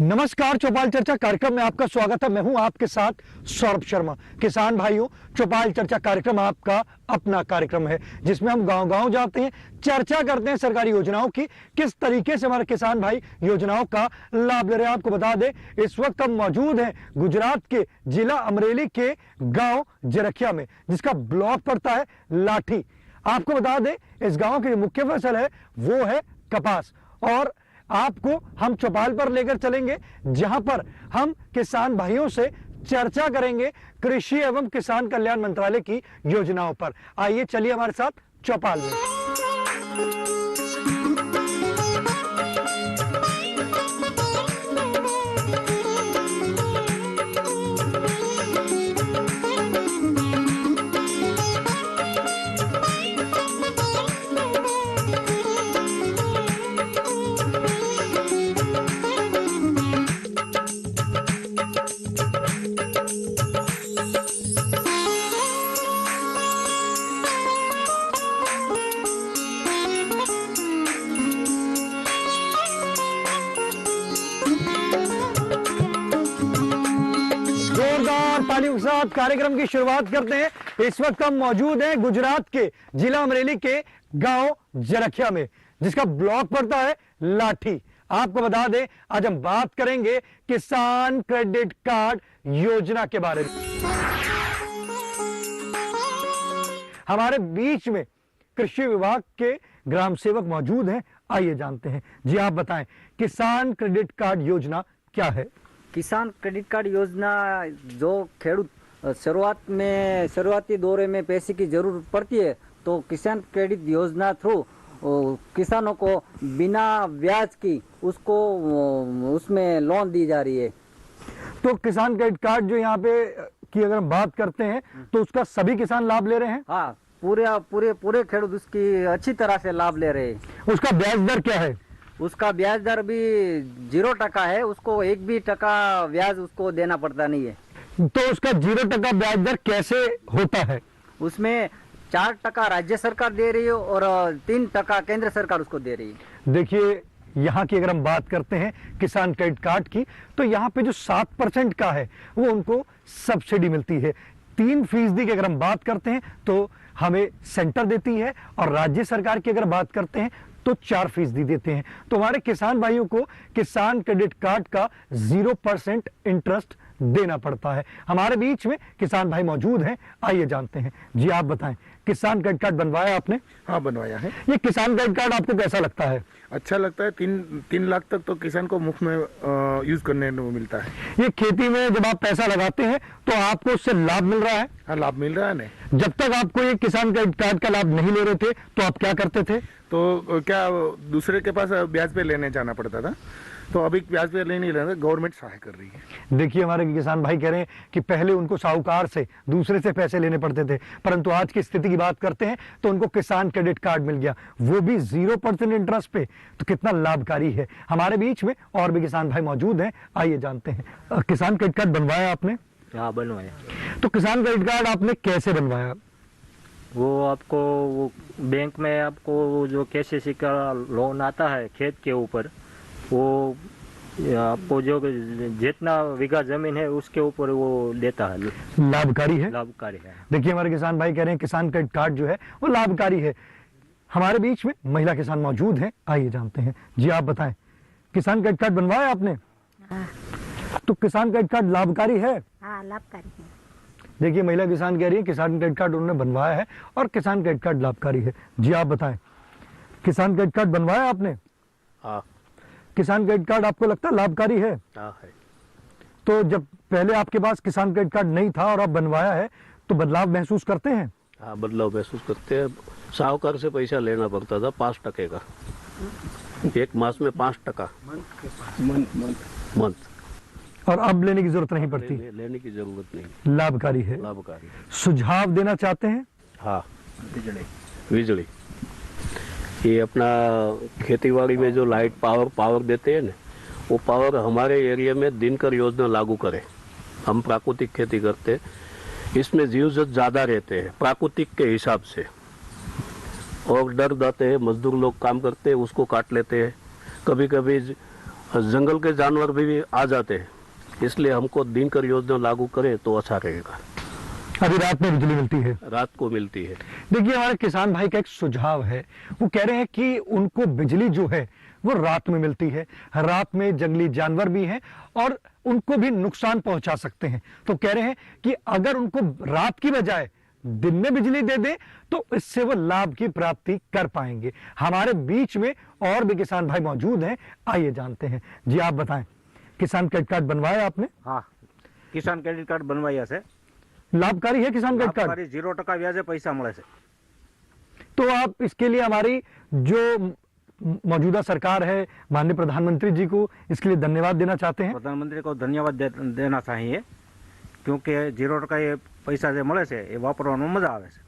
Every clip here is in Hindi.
नमस्कार, चौपाल चर्चा कार्यक्रम में आपका स्वागत है। मैं हूं आपके साथ सौरभ शर्मा। किसान भाइयों, चौपाल चर्चा कार्यक्रम आपका अपना कार्यक्रम है जिसमें हम गांव-गांव जाते हैं, चर्चा करते हैं सरकारी योजनाओं की, किस तरीके से हमारे किसान भाई योजनाओं का लाभ ले रहे हैं। आपको बता दें, इस वक्त हम मौजूद हैं गुजरात के जिला अमरेली के गांव जरखिया में, जिसका ब्लॉक पड़ता है लाठी। आपको बता दें, इस गांव की जो मुख्य फसल है वो है कपास, और आपको हम चौपाल पर लेकर चलेंगे जहां पर हम किसान भाइयों से चर्चा करेंगे कृषि एवं किसान कल्याण मंत्रालय की योजनाओं पर। आइए चलिए हमारे साथ चौपाल में। तालियों के साथ कार्यक्रम की शुरुआत करते हैं। इस वक्त हम मौजूद हैं गुजरात के जिला अमरेली के गांव जरखिया में, जिसका ब्लॉक पड़ता है लाठी। आपको बता दें, आज हम बात करेंगे किसान क्रेडिट कार्ड योजना के बारे में। हमारे बीच में कृषि विभाग के ग्राम सेवक मौजूद हैं। आइए जानते हैं। जी आप बताएं, किसान क्रेडिट कार्ड योजना क्या है? किसान क्रेडिट कार्ड योजना जो खेडूत शुरुआती दौरे में पैसे की जरूरत पड़ती है, तो किसान क्रेडिट योजना थ्रू किसानों को बिना ब्याज की उसको उसमें लोन दी जा रही है। तो किसान क्रेडिट कार्ड जो यहाँ पे की अगर हम बात करते हैं तो उसका सभी किसान लाभ ले रहे हैं? हाँ, पूरे खेडूत उसकी अच्छी तरह से लाभ ले रहे हैं। उसका ब्याज दर क्या है? उसका ब्याज दर भी 0% है, उसको 1 भी टका ब्याज उसको देना पड़ता नहीं है। तो उसका 0% ब्याज दर कैसे होता है? उसमें 4% राज्य सरकार दे रही है और 3% केंद्र सरकार उसको दे रही है। देखिए, यहाँ की अगर हम बात करते हैं किसान क्रेडिट कार्ड की, तो यहाँ पे जो 7% का है वो उनको सब्सिडी मिलती है। 3% की अगर हम बात करते हैं तो हमें सेंटर देती है, और राज्य सरकार की अगर बात करते हैं तो 4% देते हैं। तो हमारे किसान भाइयों को किसान क्रेडिट कार्ड का 0% इंटरेस्ट देना पड़ता है। हमारे बीच में किसान भाई मौजूद हैं। आइए जानते हैं। जी आप बताएं, किसान क्रेडिट कार्ड बनवाया आपने? हाँ, बनवाया है। ये किसान क्रेडिट कार्ड आपको कैसा लगता है? अच्छा लगता है। 3 लाख तक तो किसान को मुफ्त में यूज करने को मिलता है। ये खेती में जब आप पैसा लगाते हैं तो आपको उससे लाभ मिल रहा है? हाँ, लाभ मिल रहा है ना। जब तक आपको ये किसान क्रेडिट कार्ड का लाभ नहीं ले रहे थे तो आप क्या करते थे? तो क्या दूसरे के पास ब्याज पे लेने जाना पड़ता था, तो अभी ब्याज पे नहीं लेना, गवर्नमेंट सहाय कर रही है। देखिए, हमारे किसान भाई कह रहे हैं कि पहले उनको साहूकार से, दूसरे से पैसे लेने पड़ते थे, परंतु आज की स्थिति की बात करते हैं तो उनको किसान क्रेडिट कार्ड मिल गया, वो भी 0% इंटरेस्ट पे। तो कितना लाभकारी है। हमारे बीच में और भी किसान भाई मौजूद हैं। आइए जानते हैं। किसान क्रेडिट कार्ड बनवाया आपने? हाँ, बनवाया। तो किसान क्रेडिट कार्ड आपने कैसे बनवाया? वो आपको वो बैंक में आपको जो KCC का लोन आता है खेत के ऊपर, वो आपको जो जितना बीघा जमीन है उसके ऊपर वो देता है। लाभकारी है? लाभकारी है। देखिए, हमारे किसान भाई कह रहे हैं किसान क्रेडिट कार्ड जो है वो लाभकारी है। हमारे बीच में महिला किसान मौजूद हैं। आइए जानते हैं। जी आप बताएं, किसान क्रेडिट कार्ड बनवाया आपने? हाँ। तो किसान क्रेडिट कार्ड लाभकारी है? हाँ, लाभकारी है। देखिए, महिला किसान कह रही है किसान क्रेडिट कार्ड उन्होंने बनवाया है और किसान क्रेडिट कार्ड लाभकारी है। जी आप बताएं, किसान क्रेडिट कार्ड बनवाया आपने? हाँ। किसान क्रेडिट कार्ड आपको लगता है लाभकारी है? हाँ है। तो जब पहले आपके पास किसान क्रेडिट कार्ड नहीं था और आप बनवाया है तो बदलाव महसूस करते हैं? हाँ, बदलाव महसूस करते हैं। साहूकार से पैसा लेना पड़ता था 5% का, 1 मास में 5% मंथ, और अब लेने की जरूरत नहीं पड़ती? लेने की जरूरत नहीं। लाभकारी है। लाभकारी। सुझाव देना चाहते हैं? हाँ, बिजली ये अपना खेतीबाड़ी में जो लाइट पावर देते हैं ना, वो पावर हमारे एरिया में दिनकर योजना लागू करें। हम प्राकृतिक खेती करते हैं, इसमें जीव जंतु ज्यादा रहते हैं प्राकृतिक के हिसाब से, और डर जाते हैं। मजदूर लोग काम करते हैं उसको काट लेते हैं। कभी कभी जंगल के जानवर भी आ जाते हैं, इसलिए हमको दिनकर योजना लागू करें तो अच्छा रहेगा। अभी रात में बिजली मिलती है, रात को मिलती है। देखिए हमारे किसान भाई का एक सुझाव है, वो कह रहे हैं कि उनको बिजली जो है वो रात में मिलती है, रात में जंगली जानवर भी हैं और उनको भी नुकसान पहुंचा सकते हैं। तो कह रहे हैं कि अगर उनको रात की बजाय दिन में बिजली दे दें तो इससे वो लाभ की प्राप्ति कर पाएंगे। हमारे बीच में और भी किसान भाई मौजूद हैं, आइए जानते हैं। जी आप बताएं, किसान क्रेडिट कार्ड बनवाया आपने? हाँ, किसान क्रेडिट कार्ड बनवाया से लाभकारी है किसान क्रेडिट कार्ड? 0% व्याजे पैसा મળે છે। तो आप इसके लिए हमारी जो मौजूदा सरकार है, माननीय प्रधानमंत्री जी को इसके लिए धन्यवाद देना चाहते हैं? प्रधानमंत्री को धन्यवाद देना चाहिए, क्योंकि 0% ये पैसा जो મળે છે એ વાપરવાનો મજા આવે છે।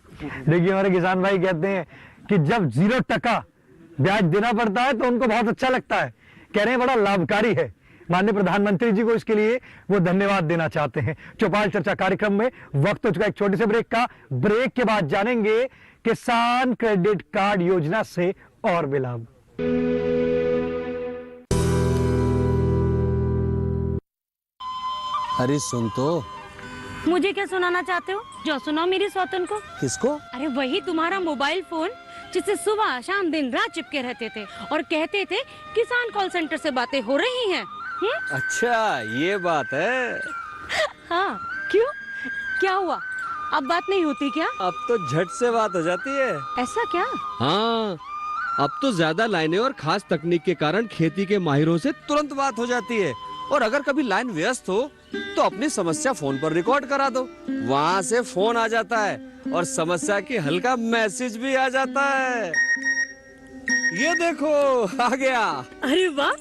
देखिए हमारे किसान भाई कहते हैं कि जब 0% ब्याज देना पड़ता है तो उनको बहुत अच्छा लगता है, कह रहे हैं बड़ा लाभकारी है। माननीय प्रधानमंत्री जी को इसके लिए वो धन्यवाद देना चाहते हैं। चौपाल चर्चा कार्यक्रम में वक्त हो चुका एक छोटे से ब्रेक का। ब्रेक के बाद जानेंगे किसान क्रेडिट कार्ड योजना से और भी लाभ। अरे सुन तो। मुझे क्या सुनाना चाहते हो? जो सुनाओ मेरी सौतन को। किसको? अरे वही तुम्हारा मोबाइल फोन जिससे सुबह शाम दिन रात चिपके रहते थे और कहते थे किसान कॉल सेंटर से बातें हो रही हैं। अच्छा ये बात है। हाँ, क्यों? क्या हुआ? अब बात नहीं होती क्या? अब तो झट से बात हो जाती है। ऐसा क्या? हाँ, अब तो ज्यादा लाइनें और खास तकनीक के कारण खेती के माहिरों से तुरंत बात हो जाती है। और अगर कभी लाइन व्यस्त हो तो अपनी समस्या फोन पर रिकॉर्ड करा दो, वहाँ से फोन आ जाता है और समस्या की हल का मैसेज भी आ जाता है। ये देखो आ गया। अरे वाह,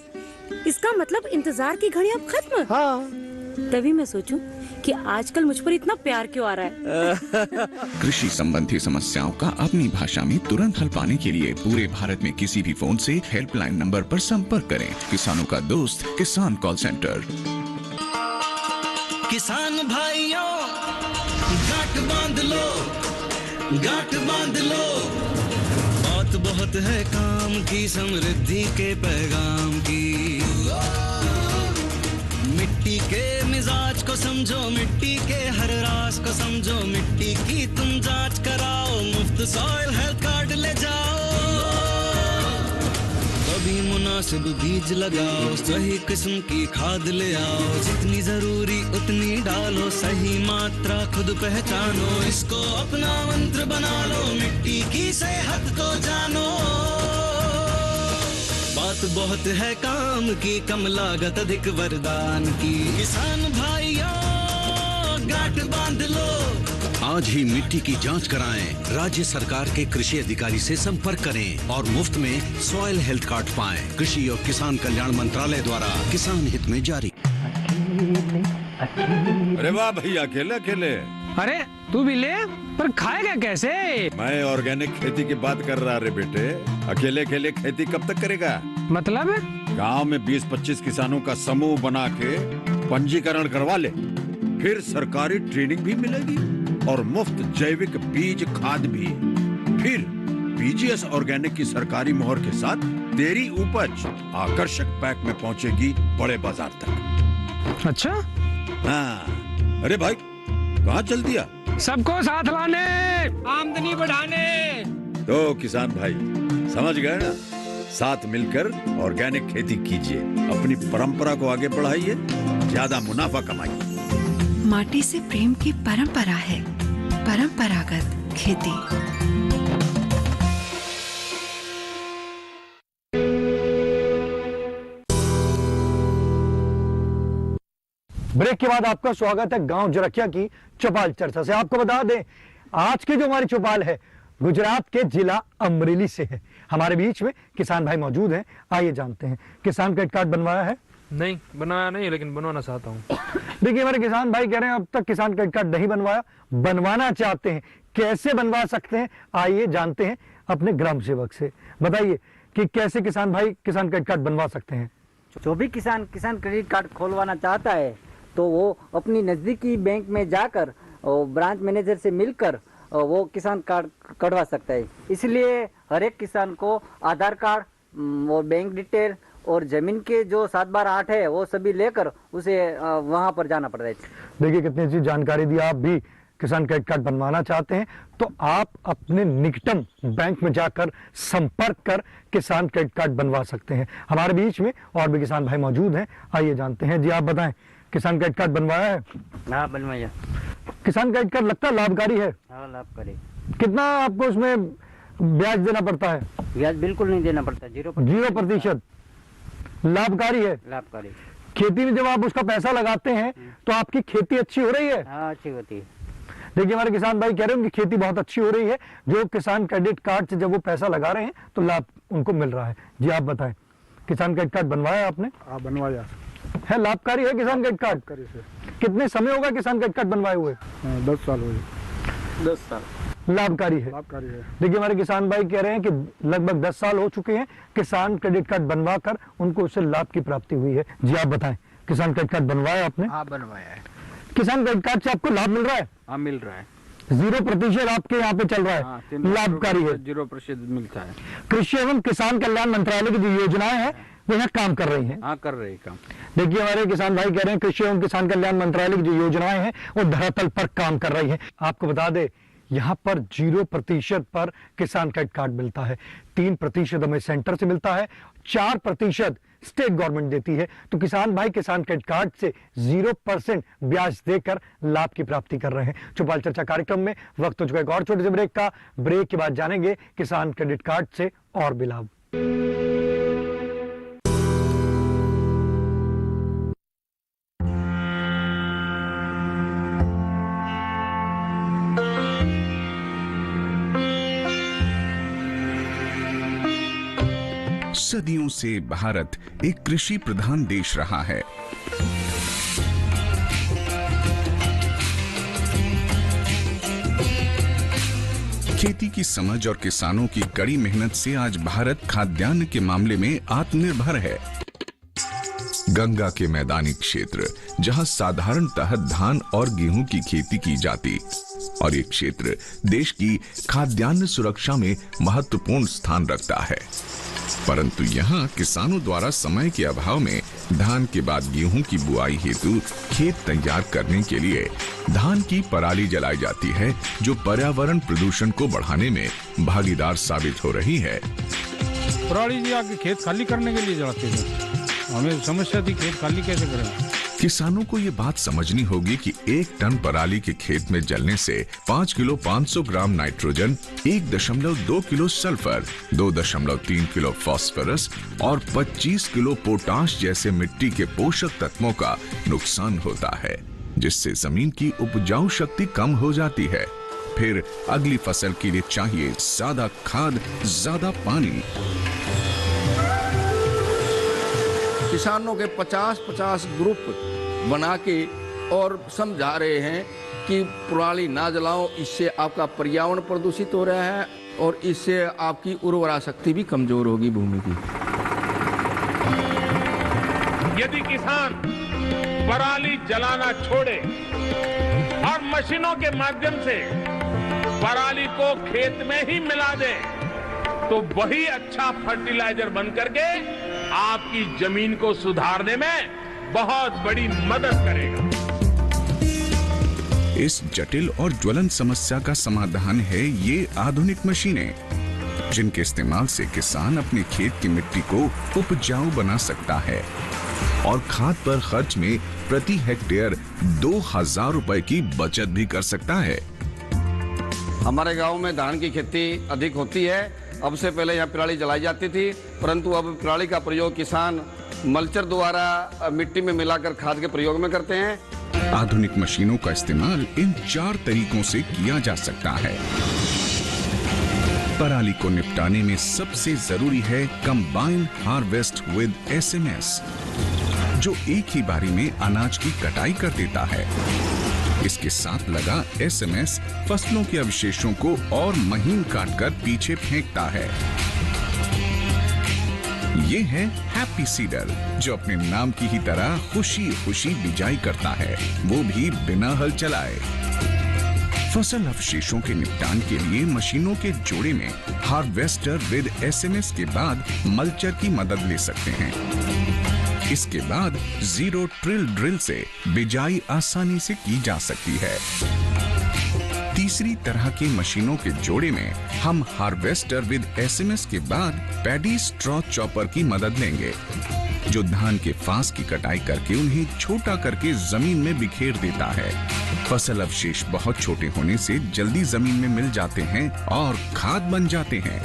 इसका मतलब इंतजार की घड़ी अब खत्म। हाँ। तभी मैं सोचूं कि आजकल मुझ पर इतना प्यार क्यों आ रहा है। कृषि संबंधी समस्याओं का अपनी भाषा में तुरंत हल पाने के लिए पूरे भारत में किसी भी फोन से हेल्पलाइन नंबर पर संपर्क करें। किसानों का दोस्त किसान कॉल सेंटर। किसान भाइयों गांठ बांध लो, गांठ बांध लो, बात बहुत है काम की, समृद्धि के पैगाम की। मिट्टी के मिजाज को समझो, मिट्टी के हर राज को समझो, मिट्टी की तुम जांच कराओ, मुफ्त सॉइल हेल्थ कार्ड ले जाओ। कभी मुनासिब बीज लगाओ, सही किस्म की खाद ले आओ, जितनी जरूरी उतनी डालो, सही मात्रा खुद पहचानो, इसको अपना मंत्र बना लो, मिट्टी की सेहत को जानो। बात बहुत है काम की, कम लागत अधिक वरदान की। किसान भाइयों गांठ बांध लो, आज ही मिट्टी की जांच कराएं। राज्य सरकार के कृषि अधिकारी से संपर्क करें और मुफ्त में सॉइल हेल्थ कार्ड पाएं। कृषि और किसान कल्याण मंत्रालय द्वारा किसान हित में जारी। अरे वाह भैया, अकेले अकेले। अरे तू भी ले, पर खाएगा कैसे? मैं ऑर्गेनिक खेती की बात कर रहा रे बेटे। अकेले अकेले खेती कब तक करेगा? मतलब? गांव में 20-25 किसानों का समूह बना के पंजीकरण करवा ले, फिर सरकारी ट्रेनिंग भी मिलेगी और मुफ्त जैविक बीज खाद भी। फिर पीजीएस ऑर्गेनिक की सरकारी मोहर के साथ तेरी उपज आकर्षक पैक में पहुंचेगी बड़े बाजार तक। अच्छा? हाँ। अरे भाई कहाँ चल दिया? सबको साथ लाने, आमदनी बढ़ाने। तो किसान भाई समझ गए ना? साथ मिलकर ऑर्गेनिक खेती कीजिए, अपनी परंपरा को आगे बढ़ाइए, ज्यादा मुनाफा कमाइए। माटी से प्रेम की परंपरा है परंपरागत खेती। ब्रेक के बाद आपका स्वागत है गांव जरकिया की चौपाल चर्चा से। आपको बता दें आज की जो हमारी चौपाल है गुजरात के जिला अमरेली से है। हमारे बीच में किसान भाई मौजूद हैं, आइए जानते हैं। किसान क्रेडिट कार्ड बनवाया है? नहीं बनवाया नहीं, लेकिन बनवाना चाहता हूँ। देखिए हमारे किसान भाई कह रहे हैं अब तक किसान क्रेडिट कार्ड नहीं बनवाया, बनवाना चाहते हैं। कैसे बनवा सकते हैं आइए जानते हैं अपने ग्राम सेवक से। बताइए कि कैसे किसान भाई किसान क्रेडिट कार्ड बनवा सकते हैं? जो भी किसान क्रेडिट कार्ड खोलवाना चाहता है तो वो अपनी नज़दीकी बैंक में जाकर ब्रांच मैनेजर से मिलकर वो किसान कार्ड कढ़वा सकता है। इसलिए हर एक किसान को आधार कार्ड और बैंक डिटेल और जमीन के जो 7/8 है वो सभी लेकर उसे वहां पर जाना पड़ता है। देखिए कितनी अच्छी जानकारी दी। आप भी किसान क्रेडिट कार्ड बनवाना चाहते हैं तो आप अपने निकटम बैंक में जाकर संपर्क कर किसान क्रेडिट कार्ड बनवा सकते हैं। हमारे बीच में और भी किसान भाई मौजूद हैं, आइए जानते हैं। जी आप बताएं, किसान क्रेडिट कार्ड बनवाया है? हाँ बनवाया। किसान क्रेडिट कार्ड लगता है लाभकारी है? हाँ लाभकारी। कितना आपको उसमें ब्याज देना पड़ता है? ब्याज बिल्कुल नहीं देना पड़ता, 0%। लाभकारी है? लाभकारी। खेती में जब आप उसका पैसा लगाते हैं तो आपकी खेती अच्छी हो रही है? हाँ अच्छी होती है। देखिए हमारे किसान भाई कह रहे हैं उनकी खेती बहुत अच्छी हो रही है। जो किसान क्रेडिट कार्ड से जब वो पैसा लगा रहे हैं तो लाभ उनको मिल रहा है। जी आप बताएं, किसान क्रेडिट कार्ड बनवाया आपने? हाँ बनवाया है। लाभकारी है किसान क्रेडिट कार्ड? कितने समय होगा किसान क्रेडिट कार्ड बनवाए हुए? 10 साल हुए। 10 साल। लाभकारी है? लाभकारी है। देखिए हमारे किसान भाई कह रहे हैं कि लगभग 10 साल हो चुके हैं किसान क्रेडिट कार्ड बनवा कर उनको उससे लाभ की प्राप्ति हुई है। जी आप बताएं, किसान क्रेडिट कार्ड बनवाया आपने? हाँ बनवाया है। किसान क्रेडिट कार्ड से आपको लाभ मिल रहा है? हाँ मिल रहा है। 0% आपके यहाँ पे चल रहा है? हाँ, लाभकारी है। 0% मिलता है। कृषि एवं किसान कल्याण मंत्रालय की जो योजनाएं हैं वो यहाँ काम कर रही हैं। हाँ कर रही काम। देखिए हमारे किसान भाई कह रहे हैं कृषि एवं किसान कल्याण मंत्रालय की जो योजनाएं हैं वो धरातल पर काम कर रही हैं। आपको बता दें यहाँ पर 0% पर किसान क्रेडिट कार्ड मिलता है। 3% हमें सेंटर से मिलता है, 4% स्टेट गवर्नमेंट देती है। तो किसान भाई किसान क्रेडिट कार्ड से 0% ब्याज देकर लाभ की प्राप्ति कर रहे हैं। चौपाल चर्चा कार्यक्रम में वक्त हो चुका है एक और छोटे से ब्रेक का। ब्रेक के बाद जानेंगे किसान क्रेडिट कार्ड से और भी लाभ। सदियों से भारत एक कृषि प्रधान देश रहा है। खेती की समझ और किसानों की कड़ी मेहनत से आज भारत खाद्यान्न के मामले में आत्मनिर्भर है। गंगा के मैदानी क्षेत्र जहां साधारणतः धान और गेहूं की खेती की जाती और ये क्षेत्र देश की खाद्यान्न सुरक्षा में महत्वपूर्ण स्थान रखता है, परंतु यहाँ किसानों द्वारा समय के अभाव में धान के बाद गेहूं की बुआई हेतु खेत तैयार करने के लिए धान की पराली जलाई जाती है, जो पर्यावरण प्रदूषण को बढ़ाने में भागीदार साबित हो रही है। पराली जी आके खेत खाली करने के लिए जलाते थे, हमें समस्या थी खेत खाली कैसे करें। किसानों को ये बात समझनी होगी कि 1 टन पराली के खेत में जलने से 5 kilo 500 gram nitrogen, 1.2 kilo sulphur, 2.3 kilo phosphorus और 25 किलो पोटाश जैसे मिट्टी के पोषक तत्वों का नुकसान होता है, जिससे जमीन की उपजाऊ शक्ति कम हो जाती है। फिर अगली फसल के लिए चाहिए ज्यादा खाद, ज्यादा पानी। किसानों के 50-50 ग्रुप बना के और समझा रहे हैं कि पराली ना जलाओ, इससे आपका पर्यावरण प्रदूषित हो रहा है और इससे आपकी उर्वरा शक्ति भी कमजोर होगी भूमि की। यदि किसान पराली जलाना छोड़े और मशीनों के माध्यम से पराली को खेत में ही मिला दे तो वही अच्छा फर्टिलाइजर बन करके आपकी जमीन को सुधारने में बहुत बड़ी मदद करेगा। इस जटिल और ज्वलन समस्या का समाधान है ये आधुनिक मशीनें, जिनके इस्तेमाल से किसान अपने खेत की मिट्टी को उपजाऊ बना सकता है और खाद पर खर्च में प्रति हेक्टेयर 2000 रुपए की बचत भी कर सकता है। हमारे गांव में धान की खेती अधिक होती है। अब से पहले यहाँ पराली जलाई जाती थी, परंतु अब पराली का प्रयोग किसान मल्चर द्वारा मिट्टी में मिलाकर खाद के प्रयोग में करते हैं। आधुनिक मशीनों का इस्तेमाल इन 4 तरीकों से किया जा सकता है। पराली को निपटाने में सबसे जरूरी है कंबाइन हार्वेस्ट विद एसएमएस, जो एक ही बारी में अनाज की कटाई कर देता है। इसके साथ लगा एसएमएस फसलों के अवशेषों को और महीन काटकर पीछे फेंकता है। ये है हैप्पी सीडर, जो अपने नाम की ही तरह खुशी खुशी बिजाई करता है, वो भी बिना हल चलाए। फसल अवशेषों के निपटान के लिए मशीनों के जोड़े में हार्वेस्टर विद एसएमएस के बाद मल्चर की मदद ले सकते हैं। इसके बाद जीरो ट्रिल ड्रिल से बिजाई आसानी से की जा सकती है। तीसरी तरह की मशीनों के जोड़े में हम हार्वेस्टर विद एसएमएस के बाद पैडी स्ट्रॉ चॉपर की मदद लेंगे, जो धान के फास की कटाई करके उन्हें छोटा करके जमीन में बिखेर देता है। फसल अवशेष बहुत छोटे होने से जल्दी जमीन में मिल जाते हैं और खाद बन जाते हैं।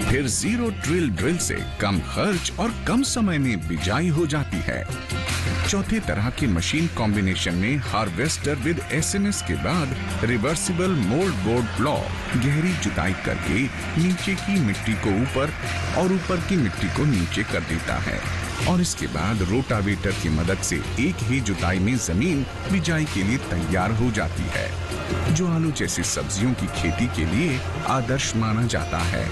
फिर जीरो ट्रिल ड्रिल से कम खर्च और कम समय में बिजाई हो जाती है। चौथे तरह के मशीन कॉम्बिनेशन में हार्वेस्टर विद एसएमएस के बाद रिवर्सिबल मोल्ड बोर्ड प्लॉ गहरी जुताई करके नीचे की मिट्टी को ऊपर और ऊपर की मिट्टी को नीचे कर देता है और इसके बाद रोटावेटर की मदद से एक ही जुताई में जमीन बिजाई के लिए तैयार हो जाती है, जो आलू जैसी सब्जियों की खेती के लिए आदर्श माना जाता है।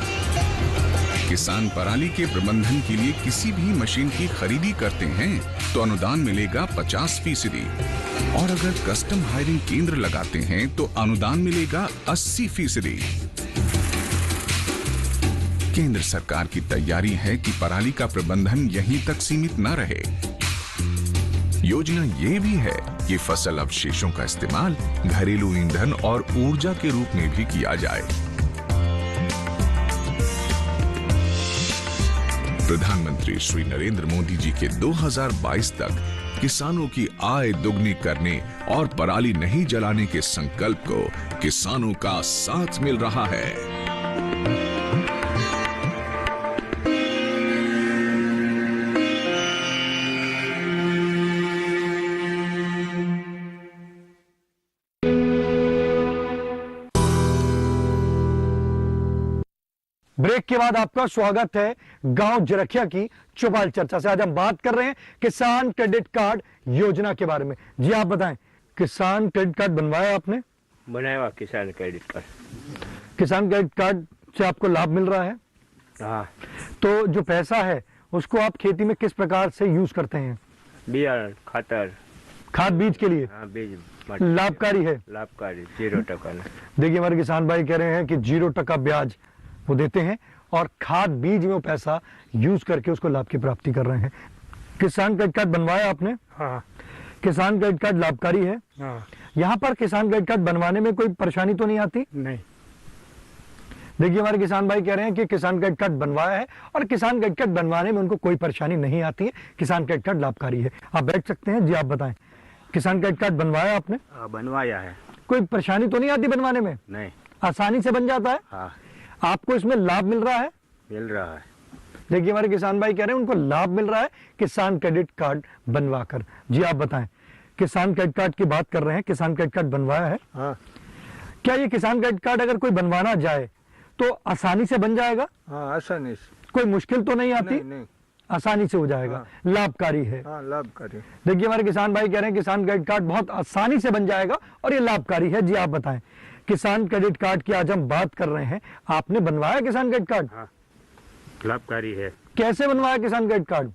किसान पराली के प्रबंधन के लिए किसी भी मशीन की खरीदी करते हैं तो अनुदान मिलेगा 50% और अगर कस्टम हायरिंग केंद्र लगाते हैं तो अनुदान मिलेगा 80%। केंद्र सरकार की तैयारी है कि पराली का प्रबंधन यहीं तक सीमित न रहे। योजना ये भी है कि फसल अवशेषों का इस्तेमाल घरेलू ईंधन और ऊर्जा के रूप में भी किया जाए। प्रधानमंत्री श्री नरेंद्र मोदी जी के 2022 तक किसानों की आय दुगनी करने और पराली नहीं जलाने के संकल्प को किसानों का साथ मिल रहा है। ब्रेक के बाद आपका स्वागत है गांव जरखिया की चौपाल चर्चा से। आज हम बात कर रहे हैं किसान क्रेडिट कार्ड योजना के बारे में। जी आप बताएं, किसान क्रेडिट कार्ड बनवाया आपने? बनाया किसान क्रेडिट कार्ड। किसान क्रेडिट कार्ड से आपको लाभ मिल रहा है? हाँ। तो जो पैसा है उसको आप खेती में किस प्रकार से यूज करते हैं? बिया खातर खाद बीज के लिए? हाँ, बीज लाभकारी है? लाभकारी 0% देखिए हमारे किसान भाई कह रहे हैं कि 0% ब्याज वो देते हैं और खाद बीज में वो पैसा यूज करके उसको लाभ की प्राप्ति कर रहे हैं। किसान क्रेडिट कार्ड बनवाया आपने? हाँ। किसान क्रेडिट कार्ड लाभकारी है? हाँ। यहाँ पर किसान क्रेडिट कार्ड बनवाने में कोई परेशानी तो नहीं आती? नहीं। देखिए हमारे किसान भाई कह रहे हैं कि किसान क्रेडिट कार्ड बनवाया है और किसान क्रेडिट कार्ड बनवाने में उनको कोई परेशानी नहीं आती है, किसान क्रेडिट कार्ड लाभकारी है। आप बैठ सकते हैं। जी आप बताएं, किसान क्रेडिट कार्ड बनवाया आपने? बनवाया है। कोई परेशानी तो नहीं आती बनवाने में? नहीं। आसानी से बन जाता है? हाँ। आपको इसमें लाभ मिल रहा है? मिल रहा है। देखिए हमारे किसान भाई कह रहे हैं उनको लाभ मिल रहा है किसान क्रेडिट कार्ड बनवाकर। जी आप बताएं, किसान क्रेडिट कार्ड की बात कर रहे हैं, किसान क्रेडिट कार्ड बनवाया है? हाँ। क्या ये किसान क्रेडिट कार्ड अगर कोई बनवाना जाए तो आसानी से बन जाएगा? हाँ, आसानी से। कोई मुश्किल तो नहीं आती? नहीं। आसानी से हो जाएगा। हाँ। लाभकारी है। हाँ, लाभकारी। देखिए हमारे किसान भाई कह रहे हैं किसान क्रेडिट कार्ड बहुत आसानी से बन जाएगा और ये लाभकारी है। जी आप बताएं, किसान क्रेडिट कार्ड की आज हम बात कर रहे हैं, आपने बनवाया किसान क्रेडिट कार्ड? हाँ, लाभकारी है। कैसे बनवाया किसान क्रेडिट कार्ड?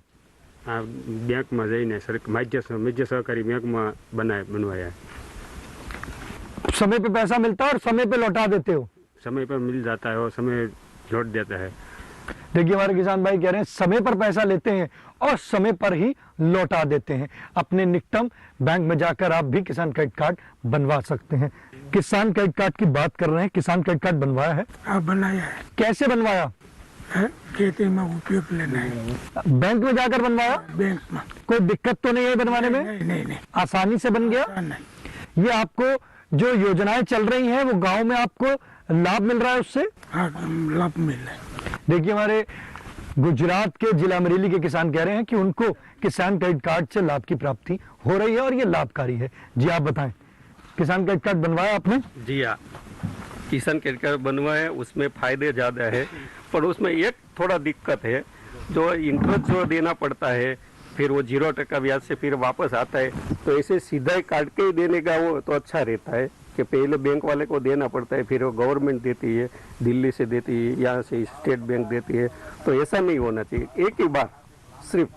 हाँ, बैंक में जाइने राज्य सहकारी बैंक में बनवाया है। समय पे पैसा मिलता है और समय पे लौटा देते हो? समय पर मिल जाता है और समय लौट देता है। देखिए हमारे किसान भाई कह रहे हैं समय पर पैसा लेते हैं और समय पर ही लौटा देते हैं। अपने निकटम बैंक में जाकर आप भी किसान क्रेडिट कार्ड बनवा सकते हैं। किसान क्रेडिट कार्ड की बात कर रहे हैं, किसान क्रेडिट कार्ड बनवाया है? हाँ, बनाया है। कैसे बनवाया है? खेती में उपयोग लेना है। बैंक में जाकर बनवाया? बैंक में। कोई दिक्कत तो नहीं है बनवाने में? नहीं। आसानी से बन गया? नहीं। ये आपको जो योजनाएं चल रही हैं वो गाँव में आपको लाभ मिल रहा है उससे? हाँ, लाभ मिल रहा है। देखिए हमारे गुजरात के जिला अमरेली के किसान कह रहे हैं कि उनको किसान क्रेडिट कार्ड से लाभ की प्राप्ति हो रही है और ये लाभकारी है। जी आप बताएं, किसान क्रेडिट कार्ड बनवाया आपने? जी हाँ, किसान क्रेडिट कार्ड बनवाया है। उसमें फायदे ज़्यादा है, पर उसमें एक थोड़ा दिक्कत है, जो इंटरेस्ट जो देना पड़ता है, फिर वो 0% ब्याज से फिर वापस आता है। तो ऐसे सीधा ही काट के ही देने का वो तो अच्छा रहता है कि पहले बैंक वाले को देना पड़ता है, फिर वो गवर्नमेंट देती है, दिल्ली से देती है, यहाँ से स्टेट बैंक देती है। तो ऐसा नहीं होना चाहिए। एक ही बार, सिर्फ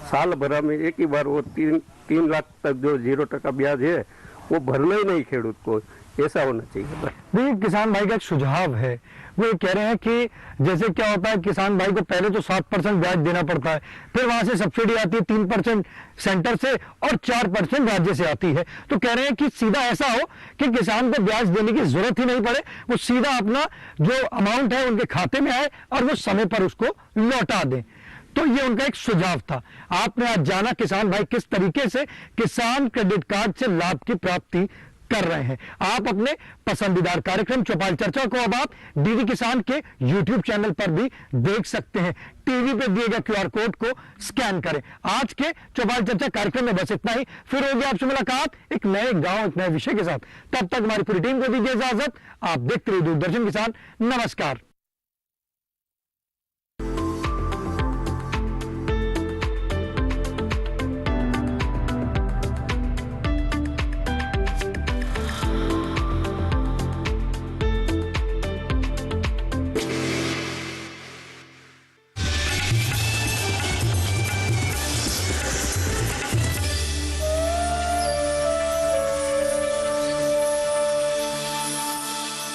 साल भर में एक ही बार वो 3 लाख तक जो 0% ब्याज है वो भरना ही नहीं खेडूत को। ऐसा होना चाहिए। देखिए किसान भाई का एक सुझाव है, वो ये कह रहे हैं कि जैसे क्या होता है, किसान भाई को पहले तो 7% ब्याज देना पड़ता है, फिर वहां से सब्सिडी आती है 3% सेंटर से और 4% राज्य से आती है। तो कह रहे हैं कि सीधा ऐसा हो कि किसान को ब्याज देने की जरूरत ही नहीं पड़े, वो सीधा अपना जो अमाउंट है उनके खाते में आए और वो समय पर उसको लौटा दें। तो ये उनका एक सुझाव था। आपने आज जाना किसान भाई किस तरीके से किसान क्रेडिट कार्ड से लाभ की प्राप्ति कर रहे हैं। आप अपने पसंदीदार कार्यक्रम चौपाल चर्चा को अब आप डीडी किसान के YouTube चैनल पर भी देख सकते हैं। टीवी पे दिए गए QR कोड को स्कैन करें। आज के चौपाल चर्चा कार्यक्रम में बस इतना ही, फिर होगी आपसे मुलाकात एक नए गांव एक नए विषय के साथ। तब तक हमारी पूरी टीम को दीजिए इजाजत। आप देखते रहिए दूरदर्शन किसान। नमस्कार।